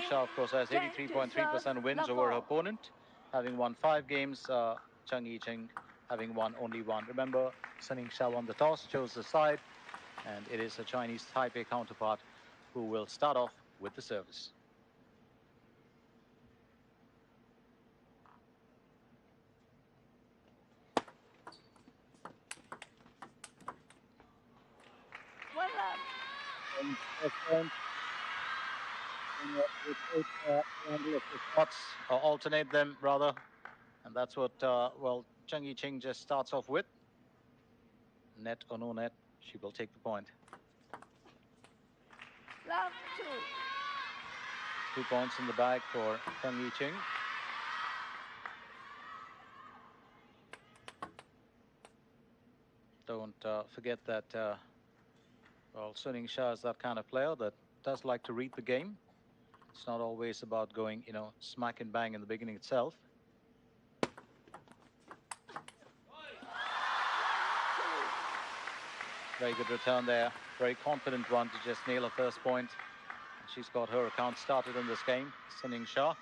Yingsha, of course, has 83.3% wins over her opponent, having won 5 games. I-Ching having won only 1. Remember, Sunyingsha won the toss, chose the side, and it is a Chinese Taipei counterpart who will start off with the service. Alternate them rather, and that's what well, I-Ching just starts off with. Net or no net, she will take the point. Love 2 points in the bag for I-Ching. Don't forget that well, Sunyingsha is that kind of player that does like to read the game. It's not always about going, you know, smack and bang in the beginning itself. Very good return there. Very confident one to just nail a first point. And she's got her account started in this game, Sunyingsha.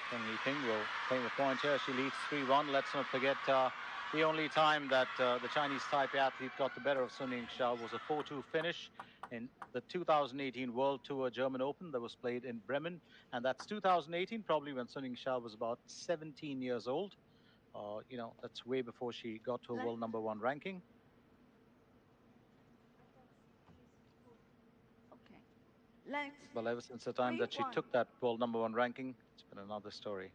I-Ching will claim a point here. She leads 3-1. Let's not forget the only time that the Chinese Taipei athlete got the better of Sunyingsha was a 4-2 finish in the 2018 World Tour German Open that was played in Bremen. And that's 2018, probably when Sunyingsha was about 17 years old. You know, that's way before she got to a world #1 ranking. Well, ever since the time that she took that world #1 ranking, it's been another story.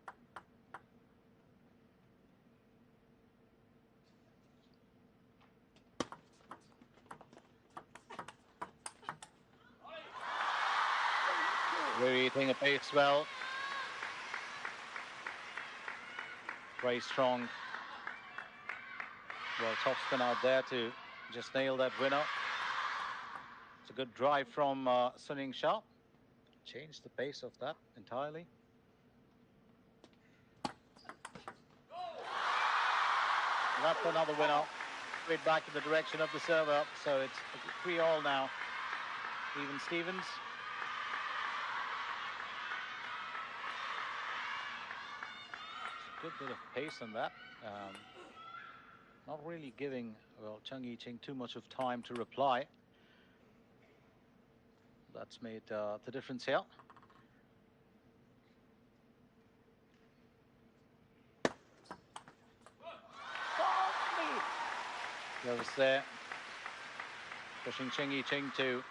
Very hitting a pace well. Very strong. Well, top spin out there to just nail that winner. It's a good drive from Sunyingsha. Changed the pace of that entirely. That's another winner. Straight back in the direction of the server. So it's 3-all now. Even Stevens. Good bit of pace on that. Not really giving, well, I-Ching too much of time to reply. That's made the difference here. Service there. Pushing I-Ching to,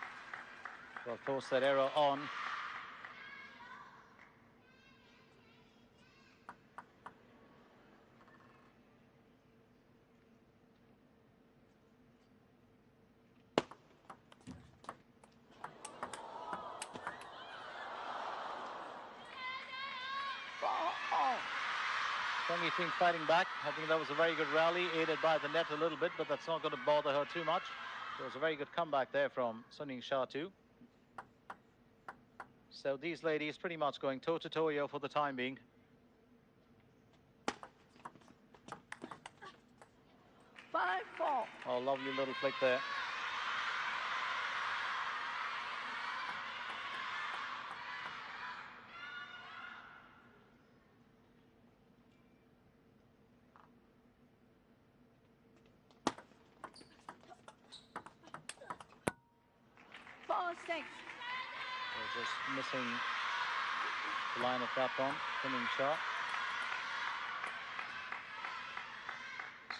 well, force that error on. I-Ching fighting back. I think that was a very good rally, aided by the net a little bit, but that's not going to bother her too much. It was a very good comeback there from Sunyingsha too. So these ladies pretty much going toe-to-toe here for the time being. Oh, lovely little flick there. They're just missing the line of that one. Sunyingsha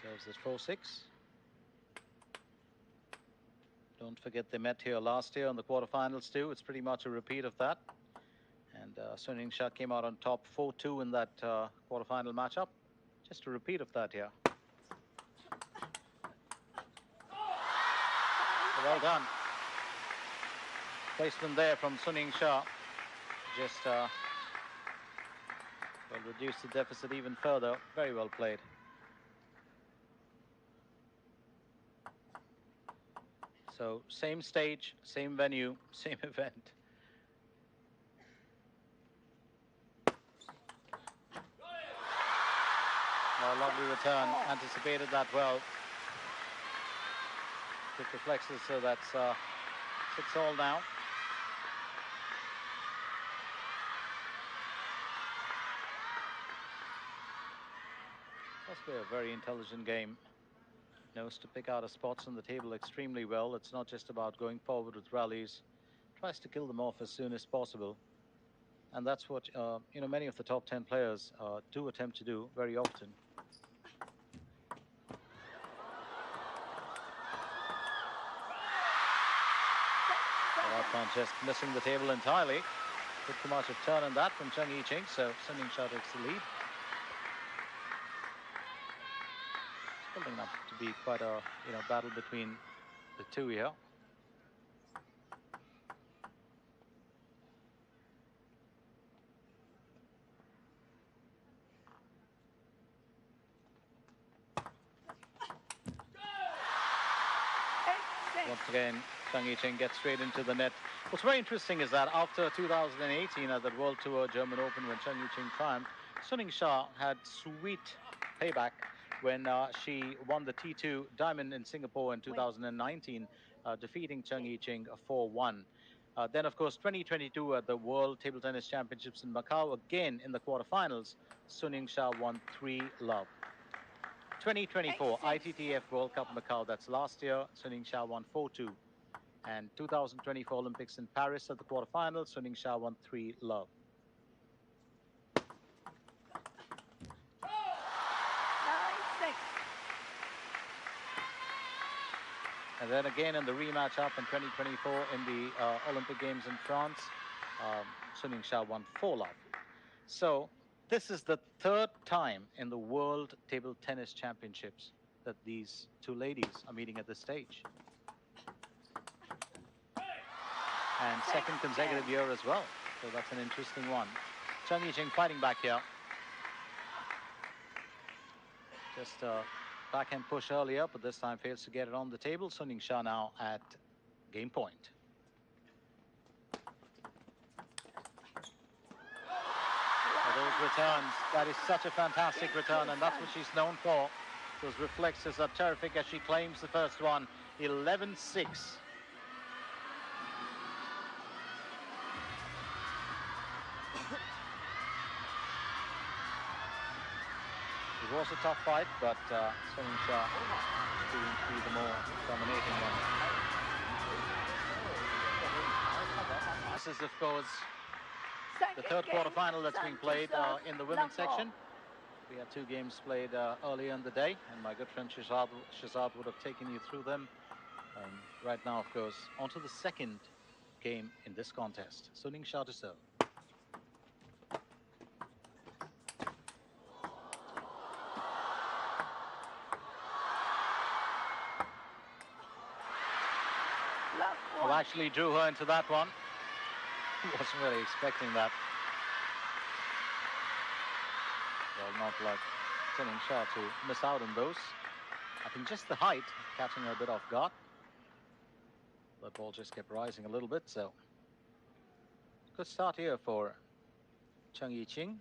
serves at 4-6. Don't forget they met here last year in the quarterfinals too. It's pretty much a repeat of that. And Sunyingsha came out on top 4-2 in that quarterfinal matchup. Just a repeat of that here. Well done. Placement there from Sunyingsha. Just will reduce the deficit even further. Very well played. So same stage, same venue, same event. A lovely return, anticipated that well. Quick reflexes, so that's 6-all now. Must be a very intelligent game. Knows to pick out his spots on the table extremely well. It's not just about going forward with rallies. Tries to kill them off as soon as possible. And that's what, many of the top 10 players do attempt to do very often. That one just missing the table entirely. Bit too much of turn on that from I-Ching, so sunyingsha takes the lead. It's building up to be quite a battle between the two here. Once again, I-Ching gets straight into the net. What's very interesting is that after 2018 at the World Tour German Open, when I-Ching triumphed, sunyingsha had sweet payback when she won the T2 Diamond in Singapore in 2019, defeating I-Ching 4-1. Then, of course, 2022 at the World Table Tennis Championships in Macau, again in the quarterfinals, sunyingsha won 3-love. 2024 ITTF World Cup Macau, that's last year, sunyingsha won 4-2. And 2024 Olympics in Paris at the quarterfinals, sunyingsha won 3-love. And then again in the rematch up in 2024 in the Olympic Games in France, sunyingsha won 4-love. So this is the third time in the World Table Tennis Championships that these two ladies are meeting at this stage. And second consecutive year as well. So that's an interesting one. I-Ching fighting back here. Just a backhand push earlier, but this time fails to get it on the table. sunyingsha now at game point. Those returns, that is such a fantastic return, and that's what she's known for. Those reflexes are terrific as she claims the first one. 11-6. It was a tough fight, but sunyingsha proving to be the more dominating one. This is, of course, the third quarterfinal that's being played in the women's section. We had two games played earlier in the day, and my good friend Shazad would have taken you through them. Right now, of course, onto the second game in this contest. sunyingsha to serve. Well, actually drew her into that one. Wasn't really expecting that. Well, not like sunyingsha to miss out on those. I think just the height catching her a bit off guard. That ball just kept rising a little bit, so good start here for I-Ching.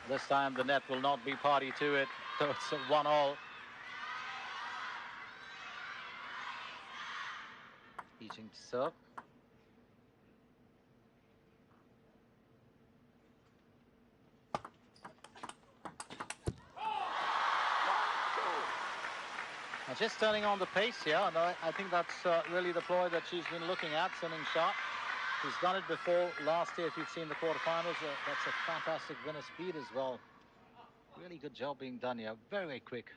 This time the net will not be party to it, so it's a 1-all. I-Ching to serve. Now just turning on the pace here, and I think that's really the ploy that she's been looking at, sunyingsha. She's done it before last year. If you've seen the quarterfinals, that's a fantastic winner speed as well. Really good job being done here. Very, very quick.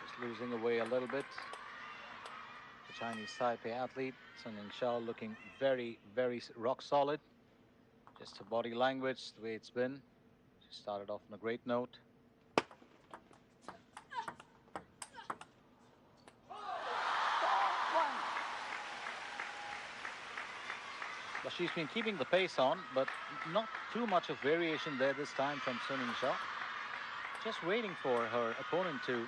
Just losing away a little bit. The Chinese Taipei athlete, sunyingsha, looking very, very rock solid. Just her body language, the way it's been. Started off on a great note. Well, she's been keeping the pace on, but not too much of variation there this time from Sunyingsha. Just waiting for her opponent to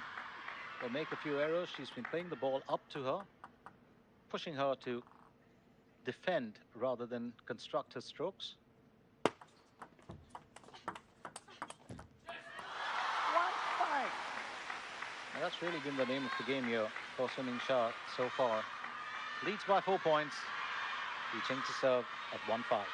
make a few errors. She's been playing the ball up to her, pushing her to defend rather than construct her strokes. And that's really been the name of the game here for Sunyingsha so far. Leads by 4 points. I-Ching to serve at 1-5.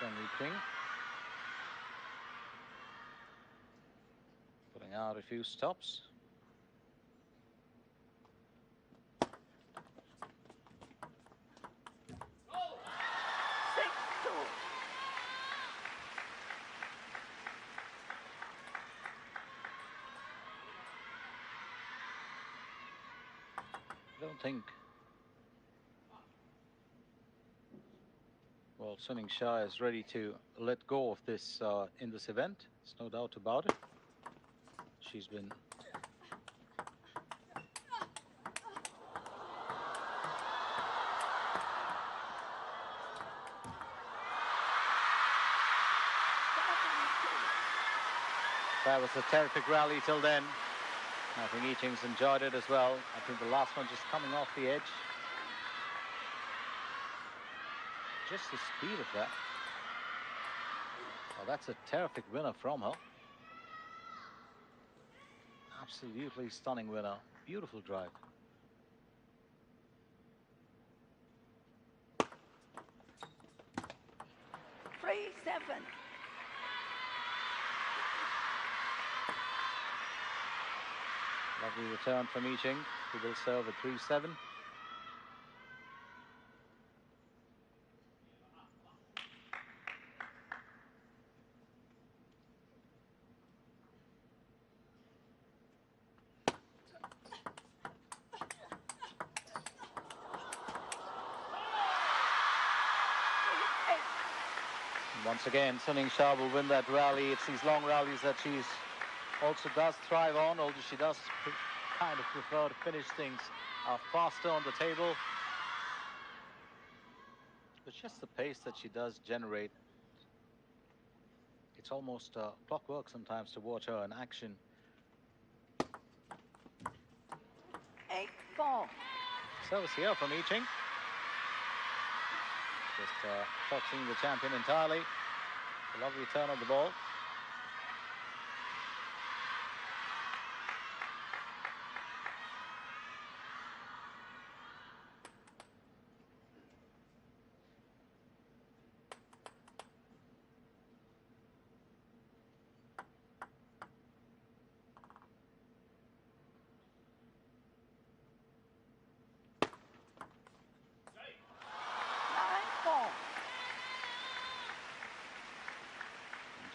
I-Ching putting out a few stops. I don't think, well, Sunyingsha is ready to let go of this in this event. There's no doubt about it. She's been that was a terrific rally till then. I think I-Ching's enjoyed it as well. I think the last one just coming off the edge. Just the speed of that. Well, that's a terrific winner from her. Absolutely stunning winner. Beautiful drive. Lovely return from I-Ching, who will serve at 3-7. Once again, Sunyingsha will win that rally. It's these long rallies that she's also does thrive on, although she does kind of prefer to finish things faster on the table. But just the pace that she does generate, it's almost clockwork sometimes to watch her in action. 8-4. Service here from I-Ching. Just foxing the champion entirely. A lovely turn of the ball.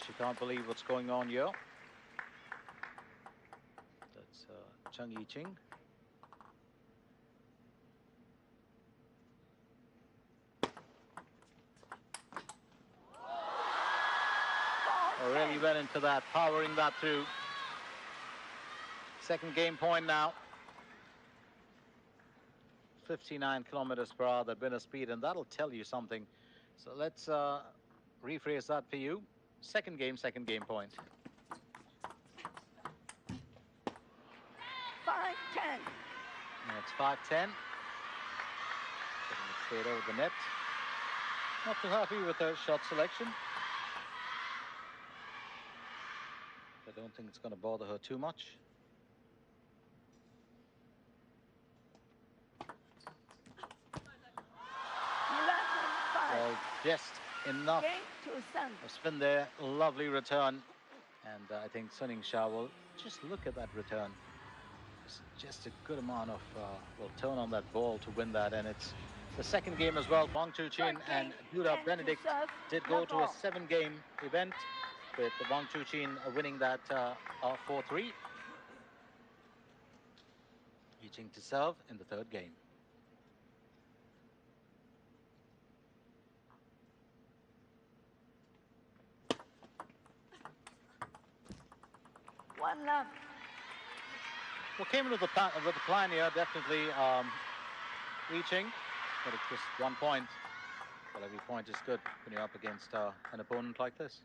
She can't believe what's going on here. That's CHENG I-Ching. Really went into that, powering that through. Second game point now. 59 kilometers per hour, that winner speed, and that'll tell you something. So let's rephrase that for you. Second game point. 5-10. It's 5-10. Getting it straight over the net. Not too happy with her shot selection. I don't think it's going to bother her too much. Well, just enough of spin there. Lovely return. And I think Sunyingsha will just look at that return. Just a good amount of turn on that ball to win that, and it's the second game as well. Wang Chuqin and Duda Benedict did go to a 7-game event, with Wang Chuqin winning that 4-3. I-Ching to serve in the third game. One love. Well, came in with the plan here, definitely I-Ching, but it's just 1 point. Well, every point is good when you're up against an opponent like this.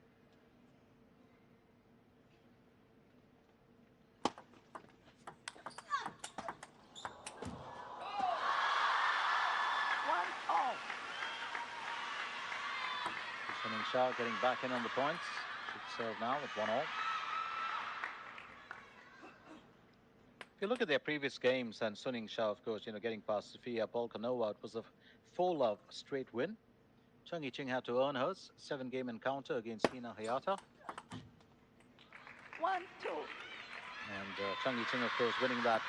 Sunyingsha getting back in on the points. Should serve now with 1-all. If you look at their previous games, and Sunyingsha, of course, getting past Sofia Polkanova, it was a 4-love straight win. Cheng I-Ching had to earn hers. 7-game encounter against Hina Hayata. 1-2. And Cheng I-Ching, of course, winning that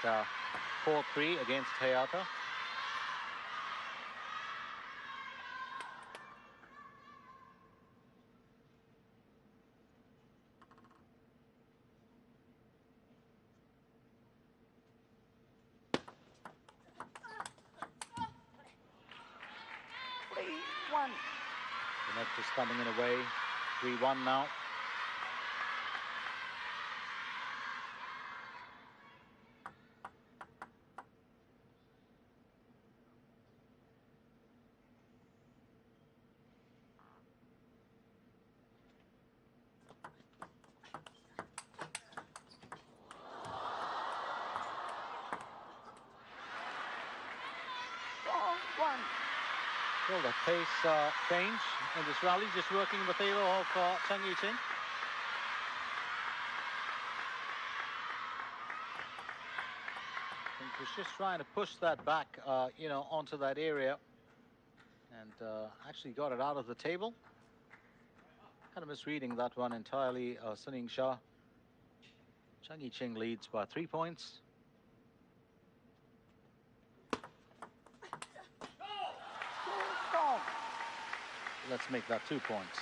4-3 against Hayata. The net just coming in away. 3-1 now. Well, the pace change in this rally just working in the favor of Cheng I-Ching. I think was just trying to push that back, onto that area, and actually got it out of the table. Kind of misreading that one entirely. Sunyingsha. Cheng I-Ching leads by 3 points. Let's make that 2 points.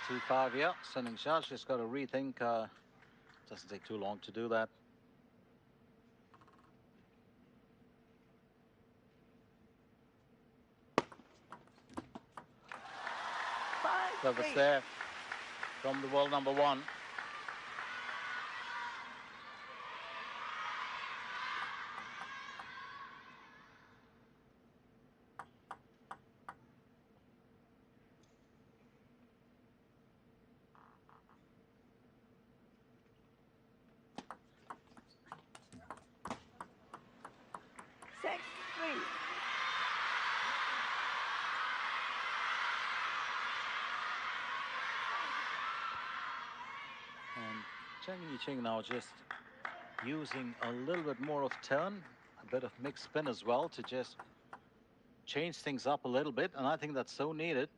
Two 5, yeah. Sunyingsha just got to rethink. Doesn't take too long to do that. Service there from the world number 1. And Cheng I-Ching now just using a little bit more of turn, a bit of mixed spin as well, to just change things up a little bit, and I think that's so needed.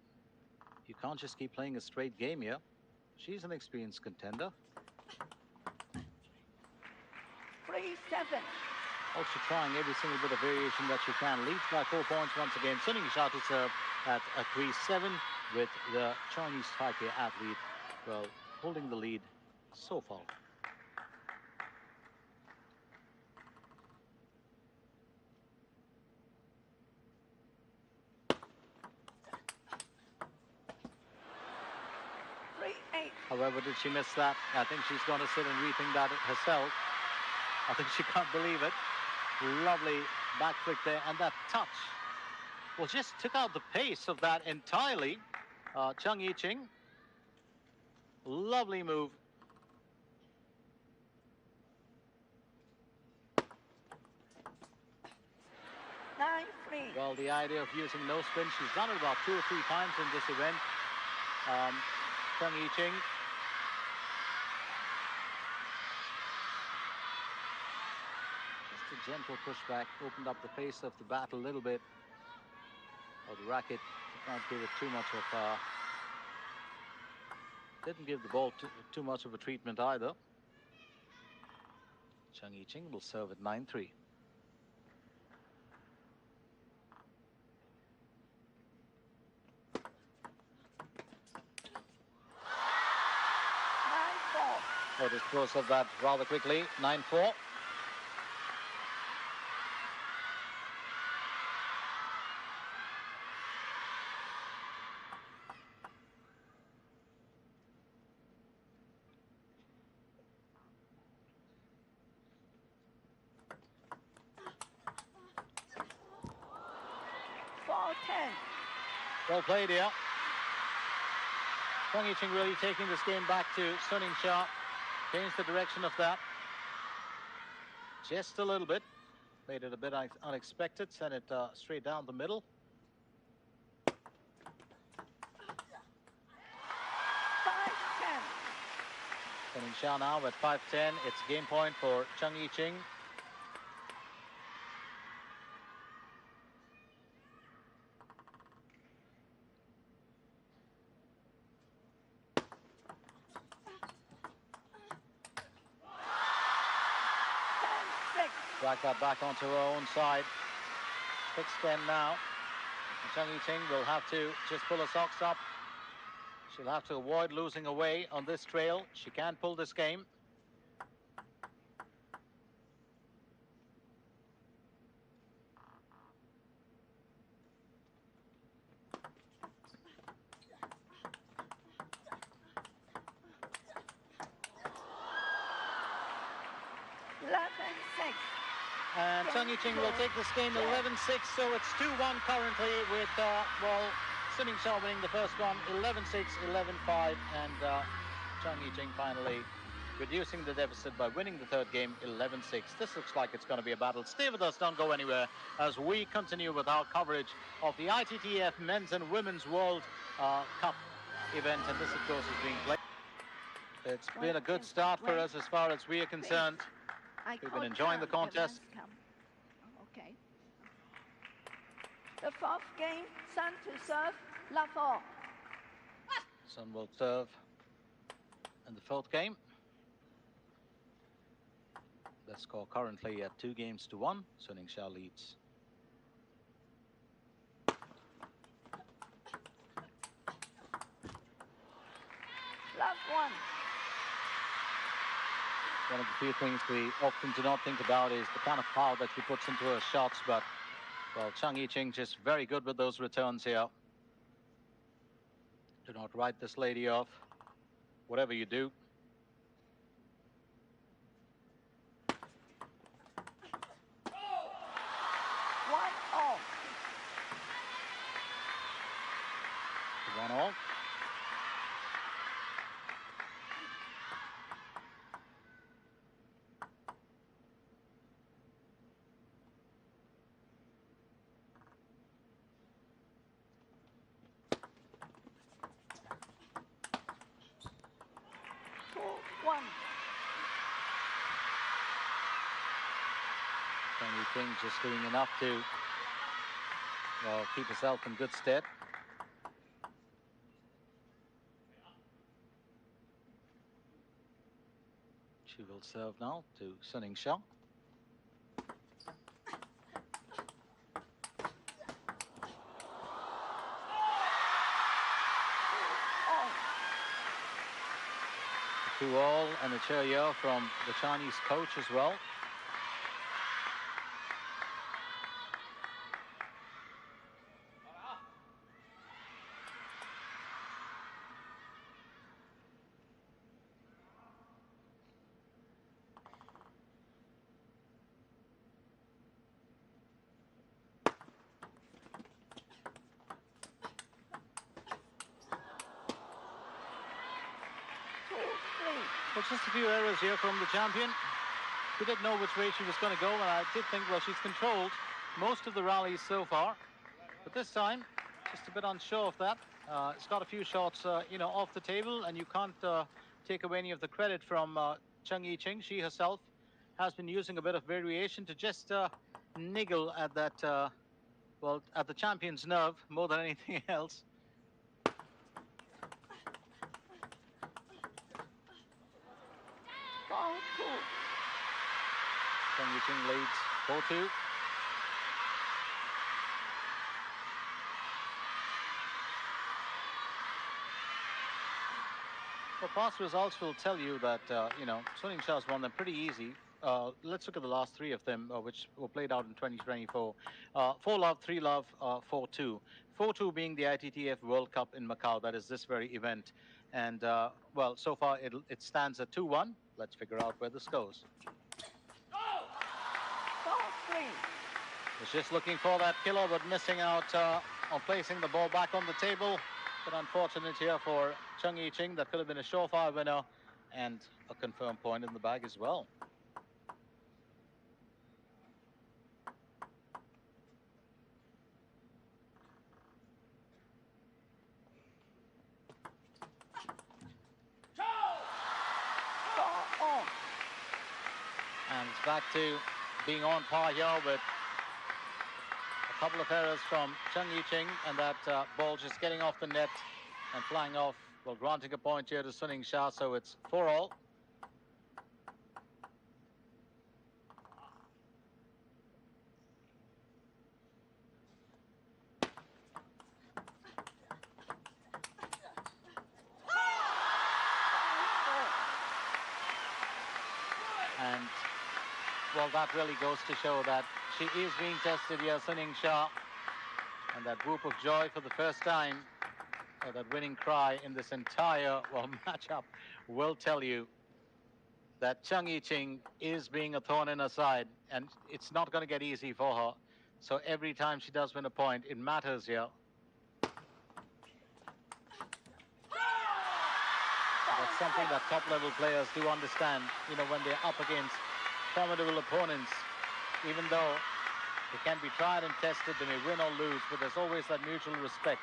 You can't just keep playing a straight game here. She's an experienced contender. 3-7. Also trying every single bit of variation that she can. Leads by 4 points once again. Sunyingsha to serve at a 3-7, with the Chinese Taipei athlete, well, holding the lead so far. However, did she miss that? I think she's going to sit and rethink that herself. I think she can't believe it. Lovely back flick there, and that touch, well, just took out the pace of that entirely. I-Ching. Lovely move. Well, the idea of using no spin, she's done it about 2 or 3 times in this event. I-Ching. Just a gentle pushback, opened up the pace of the bat a little bit. Or the racket did not give it too much of didn't give the ball too much of a treatment either. I-Ching will serve at 9-3. Oh, dispose of that rather quickly. 9-4. Well played here. I-Ching really taking this game back to Sunyingsha. Changed the direction of that just a little bit. Made it a bit unexpected. Sent it straight down the middle. 5-10. Sunyingsha now at 5-10. It's game point for I-Ching. Drag that back onto her own side. 6-10 now. I-Ching will have to just pull her socks up. She'll have to avoid losing away on this trail. She can pull this game. And I-Ching will take this game 11-6, so it's 2-1 currently with, well, Sunyingsha winning the first one, 11-6, 11-5, and I-Ching finally reducing the deficit by winning the third game, 11-6. This looks like it's going to be a battle. Stay with us, don't go anywhere, as we continue with our coverage of the ITTF Men's and Women's World Cup event, and this, of course, is being played. It's been a good start for us as far as we are concerned. We've been enjoying the contest. Okay. The fourth game, Sun to serve, love all. Sun will serve in the fourth game. The score currently at 2-1. Sunyingsha leads. Love one. One of the few things we often do not think about is the kind of power that she puts into her shots, but, well, I-Ching just very good with those returns here. Do not write this lady off, whatever you do. One all. 1-all. I-Ching just doing enough to, well, keep herself in good stead. She will serve now to Sunyingsha. A 2-all and a cheerio from the Chinese coach as well. Well, just a few errors here from the champion. We didn't know which way she was going to go, and I did think, well, she's controlled most of the rallies so far. But this time, just a bit unsure of that. It's got a few shots, off the table, and you can't take away any of the credit from I-Ching. She herself has been using a bit of variation to just niggle at that, at the champion's nerve more than anything else. Ball 2. I-Ching leads 4-2. Well, past results will tell you that, sunyingsha has won them pretty easy. Let's look at the last three of them, which were played out in 2024. 4-love, 3-love, 4-2. 4-2 being the ITTF World Cup in Macau. That is this very event. And, so far it stands at 2-1. Let's figure out where this goes. Ball 3. Was just looking for that killer, but missing out on placing the ball back on the table. But unfortunate here for I-Ching. That could have been a surefire winner and a confirmed point in the bag as well. Ball on. And it's back to being on par here with a couple of errors from I-Ching, and that ball just getting off the net and flying off, well, granting a point here to sunyingsha, so it's 4-all. And, well, that really goes to show that she is being tested here, sunyingsha. And that whoop of joy for the first time, or that winning cry in this entire, matchup, will tell you that I-Ching is being a thorn in her side, and it's not going to get easy for her. So every time she does win a point, it matters here. That's something that top-level players do understand, when they're up against formidable opponents. Even though they can be tried and tested, they may win or lose, but there's always that mutual respect.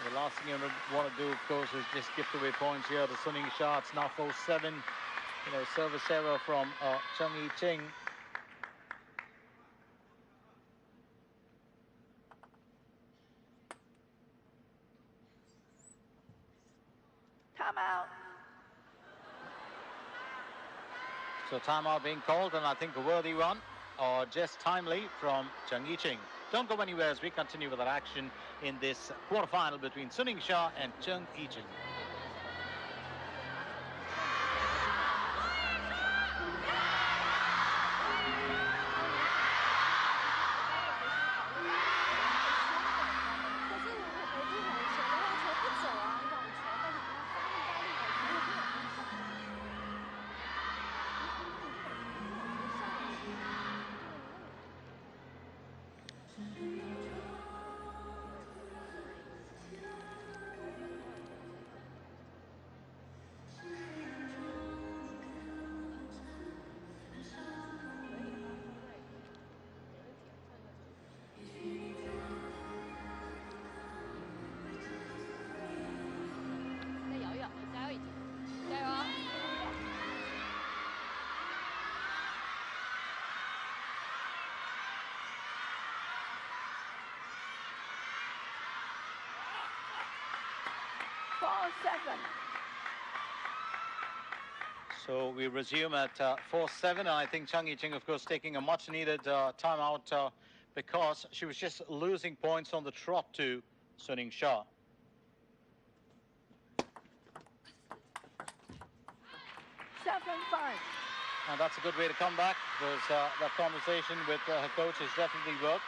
The last thing you want to do, of course, is just gift away points here to sunyingsha. It's now 4-7. Service error from I-Ching. Timeout. So timeout being called, and I think a worthy one, or just timely from I-Ching. Don't go anywhere as we continue with our action in this quarterfinal between sunyingsha and I-Ching. So we resume at 4-7. I think I-Ching, of course, taking a much-needed timeout because she was just losing points on the trot to sunyingsha. And that's a good way to come back, because that conversation with her coach has definitely worked.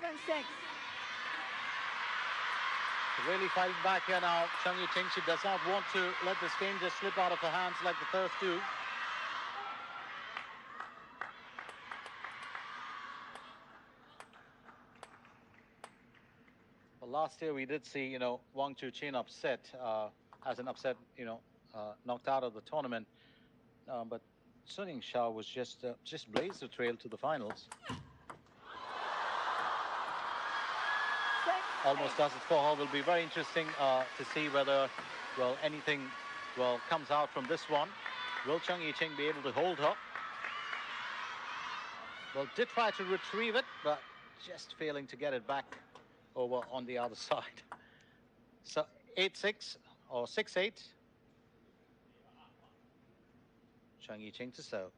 7-6. Really fighting back here now. Cheng Yi-Ching, she does not want to let this game just slip out of her hands like the first two. Well, last year we did see, Wang Chu-Chin upset, as an upset, knocked out of the tournament. But Sun Yingsha was just blazed the trail to the finals. Almost does it for her. Will be very interesting to see whether, anything, comes out from this one. Will Cheng Yi-Ching be able to hold her? Well, did try to retrieve it, but just failing to get it back over on the other side. So 8-6 or 6-8. Cheng Yi-Ching to serve.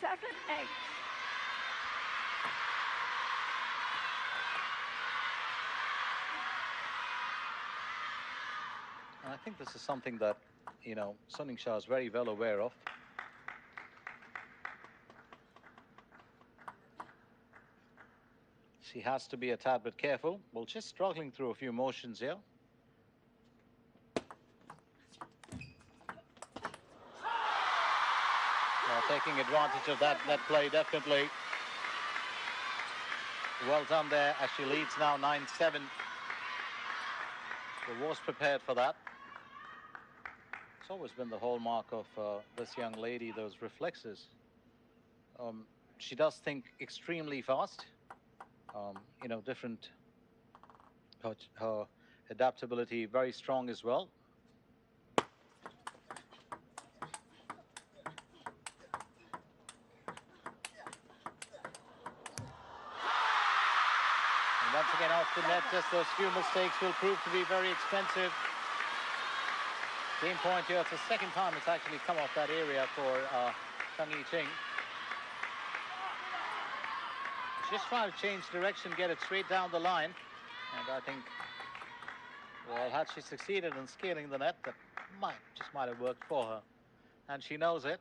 Seven, 8. And I think this is something that, Sun Yingsha is very well aware of. She has to be a tad bit careful. Well, just struggling through a few motions here. Well, taking advantage of that play, definitely. Well done there as she leads now 9-7. Well, was prepared for that. It's always been the hallmark of this young lady, those reflexes. She does think extremely fast. Different. Her adaptability very strong as well. And once again off the net, just those few mistakes will prove to be very expensive. Game point here. It's the second time it's actually come off that area for Cheng Yi-Ching. Just trying to change direction, get it straight down the line. And I think, had she succeeded in scaling the net, that might have worked for her. And she knows it.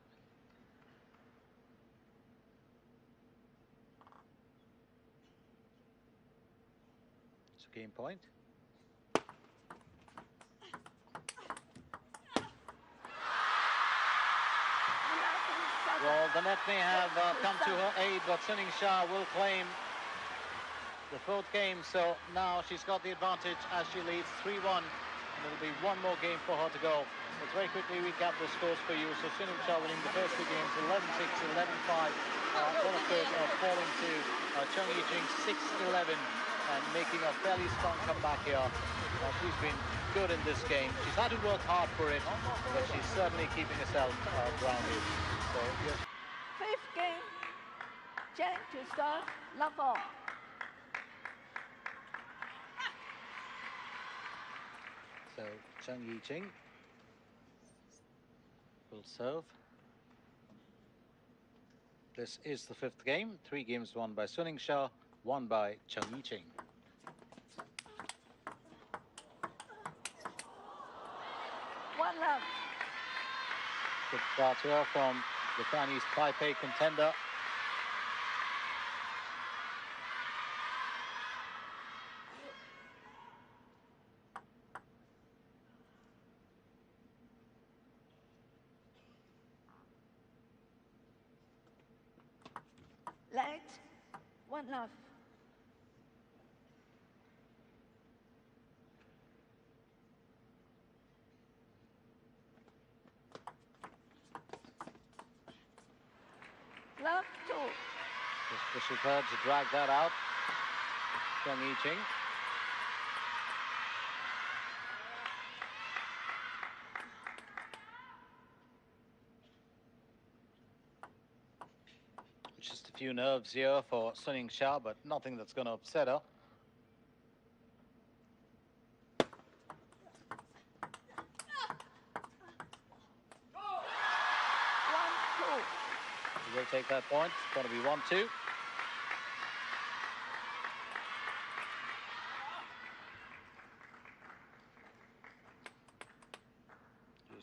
It's a game point. Well, the net may have come to her aid, but Sun Yingsha will claim the fourth game. So now she's got the advantage as she leads 3-1. And it'll be one more game for her to go. Let's very quickly recap the scores for you. So Sun Yingsha winning the first two games 11-6, 11-5. Then of course falling to Cheng Yi-Ching 6-11 and making a fairly strong comeback here. She's been good in this game. She's had to work hard for it, but she's certainly keeping herself grounded. So, yes. Fifth game. Cheng to start. Love all. So Cheng Yi-Ching will serve. This is the fifth game. 3 games won by Sun Yingsha, 1 by Cheng Yi-Ching. One love. Good start here from the Chinese Taipei contender. Let. One love. Love 2. Just pushes her to drag that out. Cheng Yi-Ching. Just a few nerves here for Sun Yingsha, but nothing that's going to upset her. We'll take that point. It's going to be 1-2.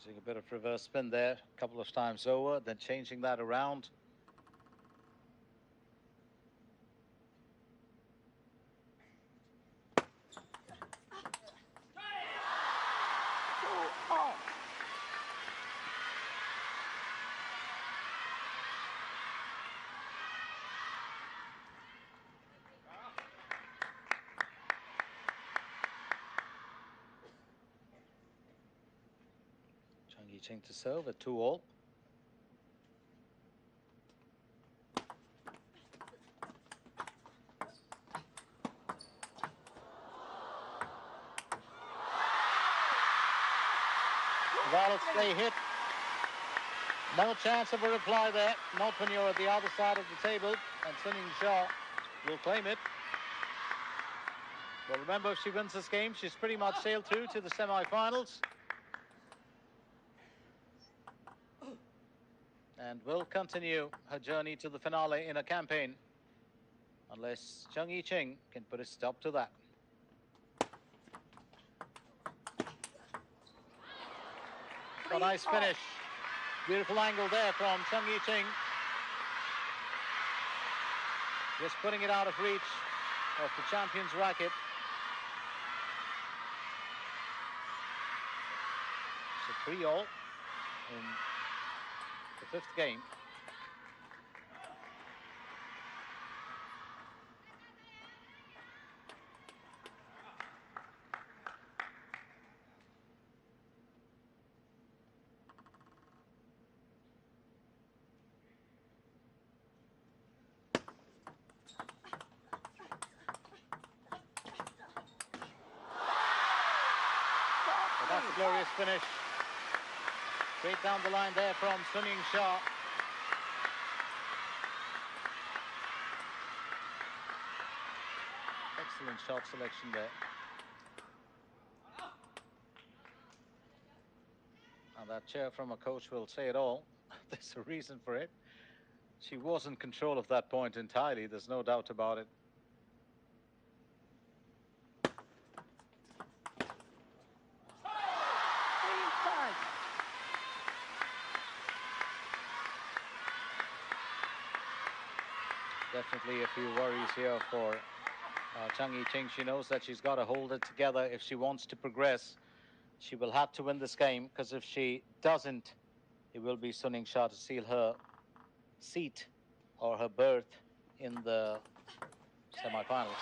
Using a bit of reverse spin there, a couple of times over, then changing that around. I-Ching to serve at 2-all. That'll stay hit. No chance of a reply there, not when you're at the other side of the table, and Sunyingsha will claim it. Well, remember, if she wins this game, she's pretty much sailed through to the semi-finals. And will continue her journey to the finale in a campaign, unless I-Ching can put a stop to that. A nice finish. Beautiful angle there from I-Ching. Just putting it out of reach of the champion's racket. It's a 3-all in the 5th game. That's a glorious finish. Straight down the line there from Sunyingsha. Excellent shot selection there. And that chair from a coach will say it all. There's a reason for it. She was in control of that point entirely. There's no doubt about it. Definitely a few worries here for I-Ching. She knows that she's got to hold it together if she wants to progress. She will have to win this game, because if she doesn't, it will be Sunyingsha to seal her seat or her berth in the semi-finals.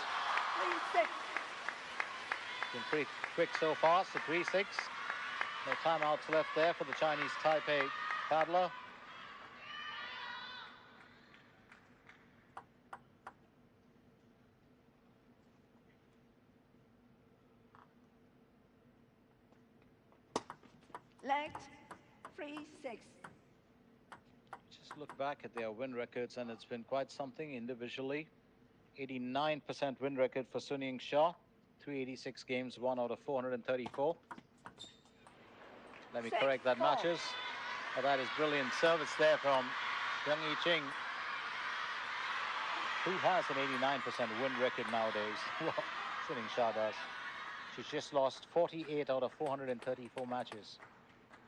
Been pretty quick so far, so 3-6. No timeouts left there for the Chinese Taipei paddler. Legs, 3-6. Just look back at their win records, and it's been quite something individually. 89% win record for Sunyingsha. 386 games, 1 out of 434. Let me correct that, matches. Oh, that is brilliant service there from I-Ching, who has an 89% win record nowadays. Well, Sunyingsha does. She's just lost 48 out of 434 matches.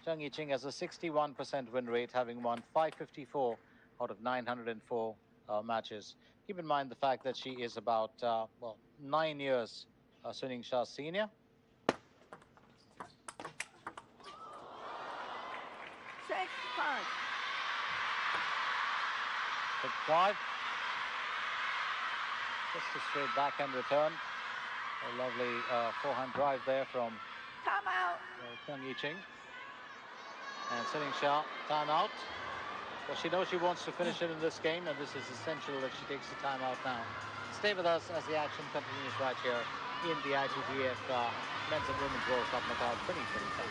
I-Ching has a 61% win rate, having won 554 out of 904 matches. Keep in mind the fact that she is about, 9 years Sunyingsha's senior. 6-5. 6-5. Just a straight backhand return. A lovely forehand drive there from I-Ching. And Sunyingsha, timeout. Well, she knows she wants to finish it in this game, and this is essential that she takes the timeout now. Stay with us as the action continues right here in the ITTF Men's and Women's World Cup MACAO 2025.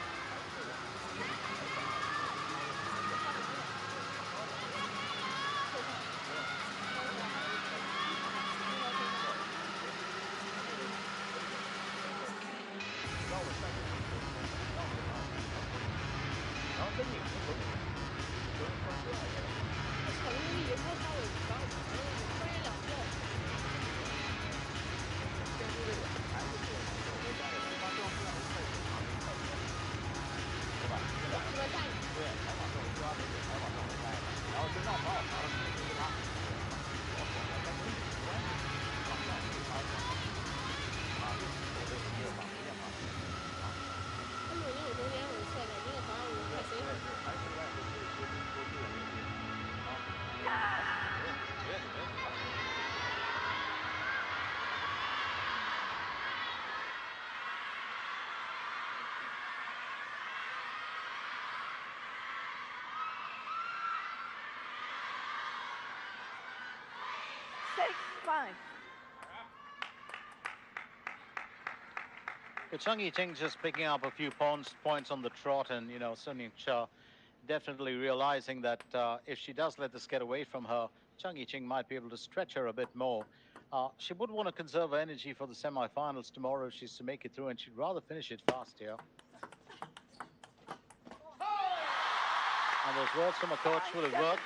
6-5. Cheng I-Ching just picking up a few points on the trot, and you know, Sunyingsha definitely realizing that if she does let this get away from her, Cheng I-Ching might be able to stretch her a bit more. She would want to conserve her energy for the semi-finals tomorrow if she's to make it through, and she'd rather finish it fast here. And those words from a coach will have worked.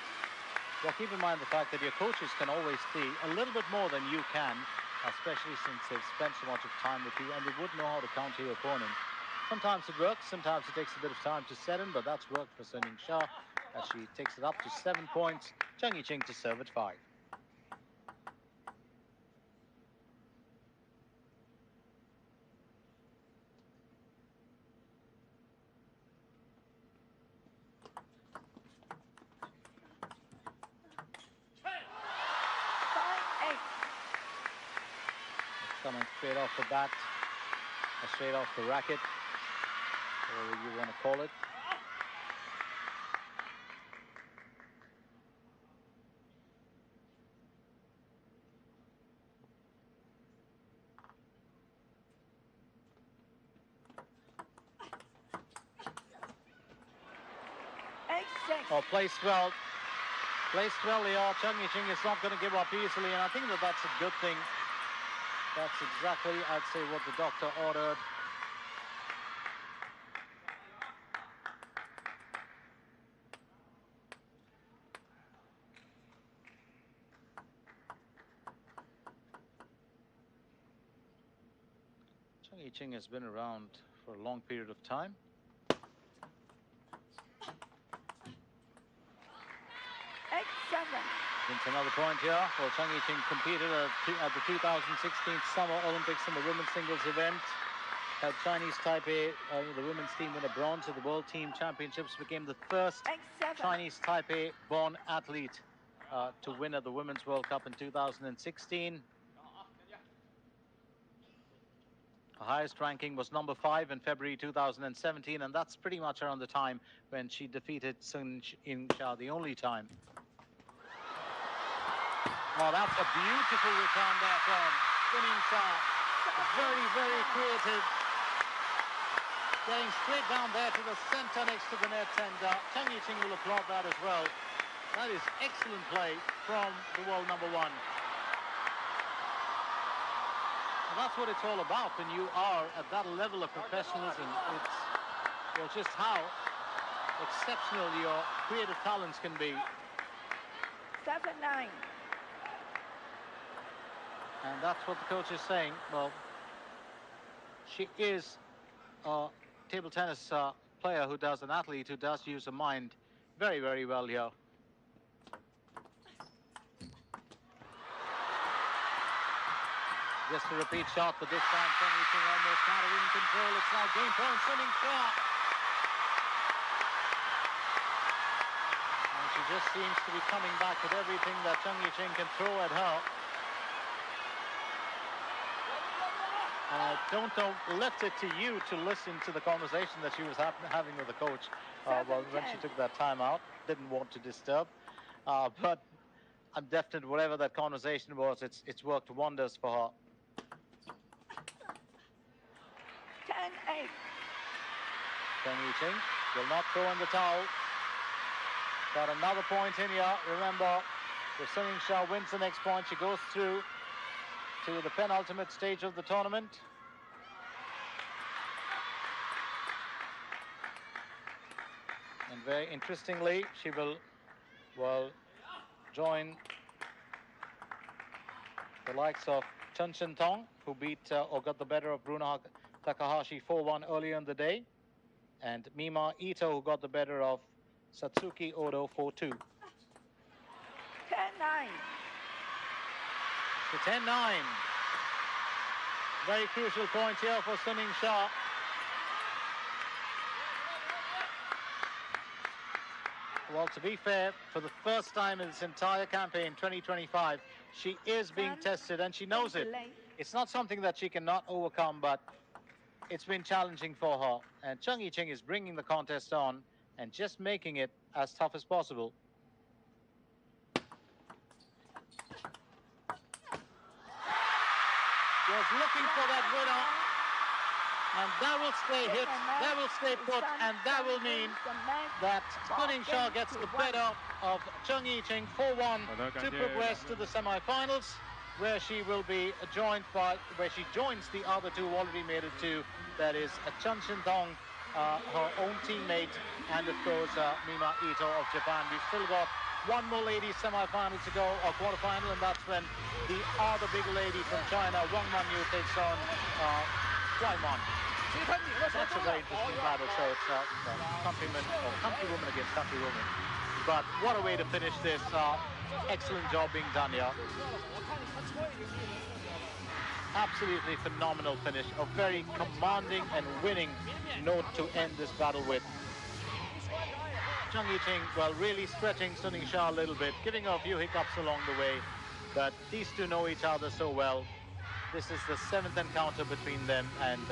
Well, keep in mind the fact that your coaches can always see a little bit more than you can, especially since they've spent so much of time with you, and they would know how to counter your opponent. Sometimes it works, sometimes it takes a bit of time to set in, but that's worked for Sunyingsha as she takes it up to 7 points. Cheng I-Ching to serve at 5. Coming straight off the bat, or straight off the racket, whatever you want to call it. Oh, placed well. Placed well here. Cheng I-Ching is not going to give up easily, and I think that that's a good thing. That's exactly, I'd say, what the doctor ordered. Cheng I-Ching has been around for a long period of time. It's another point here. Well, Cheng I-Ching competed at the 2016 Summer Olympics in the women's singles event. Had Chinese Taipei, the women's team, win a bronze at the World Team Championships. Became the first Chinese Taipei-born athlete to win at the Women's World Cup in 2016. Her highest ranking was number 5 in February 2017, and that's pretty much around the time when she defeated Sunyingsha, the only time. Oh, that's a beautiful return there from Yingsha. Very, very creative. Getting straight down there to the center next to the net, and Cheng I-Ching will applaud that as well. That is excellent play from the world number 1. And that's what it's all about when you are at that level of professionalism. It's just how exceptional your creative talents can be. 7-9. And that's what the coach is saying. Well, she is a table tennis player who does, an athlete who does use her mind very, very well here. Just a repeat shot, but this time Cheng I-Ching almost got it in control. It's now game point, Sunyingsha. And she just seems to be coming back with everything that Cheng I-Ching can throw at her. I don't know, left it to you to listen to the conversation that she was having with the coach well, when she took that time out. Didn't want to disturb, but I'm definite whatever that conversation was, it's worked wonders for her. 10-8. Cheng I-Ching will not throw in the towel. Got another point in here. Remember, if Sunyingsha wins the next point, she goes through to the penultimate stage of the tournament. And very interestingly, she will join the likes of Chen Shentong, who beat or got the better of Bruna Takahashi 4-1 earlier in the day, and Mima Ito, who got the better of Satsuki Odo 4-2. 10-9. To 10-9. Very crucial point here for Sunyingsha. Well, to be fair, for the first time in this entire campaign, 2025, she is being tested, and she knows it. It's not something that she cannot overcome, but it's been challenging for her. And Cheng I-Ching is bringing the contest on and just making it as tough as possible. looking for that winner. And that will stay hit, that will stay put, and that will mean that Yingsha gets the better of I-Ching 4-1 to progress to the semi-finals, where she will be joined by, where she joins the other two who already made it to, that is Chun Shin-tong, her own teammate, and of course Mima Ito of Japan. We've still got one more ladies semi-final to go, or quarter-final, and that's when the other big lady from China, Wang Manyu, takes on Guaiman. That's a very interesting battle, so it's countryman or countrywoman against countrywoman. But what a way to finish this. Excellent job being done here. Absolutely phenomenal finish. A very commanding and winning note to end this battle with. I-Ching, well, really stretching Yingsha a little bit, giving her a few hiccups along the way. But these two know each other so well. This is the 7th encounter between them, and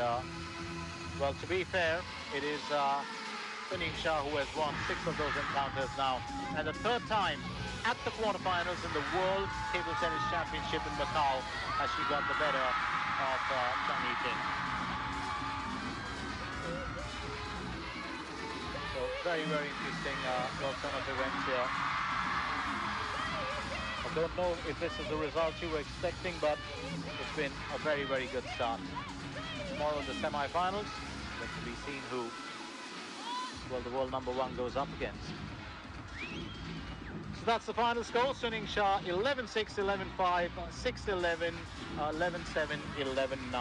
well, to be fair, it is Yingsha who has won 6 of those encounters now, and the 3rd time at the quarterfinals in the World Table Tennis Championship in Macau as she got the better of I-Ching. So very, very interesting turn of events here. I don't know if this is the result you were expecting, but it's been a very, very good start. Tomorrow in the semi-finals, going to be seen who, well, the world #1 goes up against. So that's the final score. Yingsha 11-6, 11-5, 6-11, 11-7, 11-9.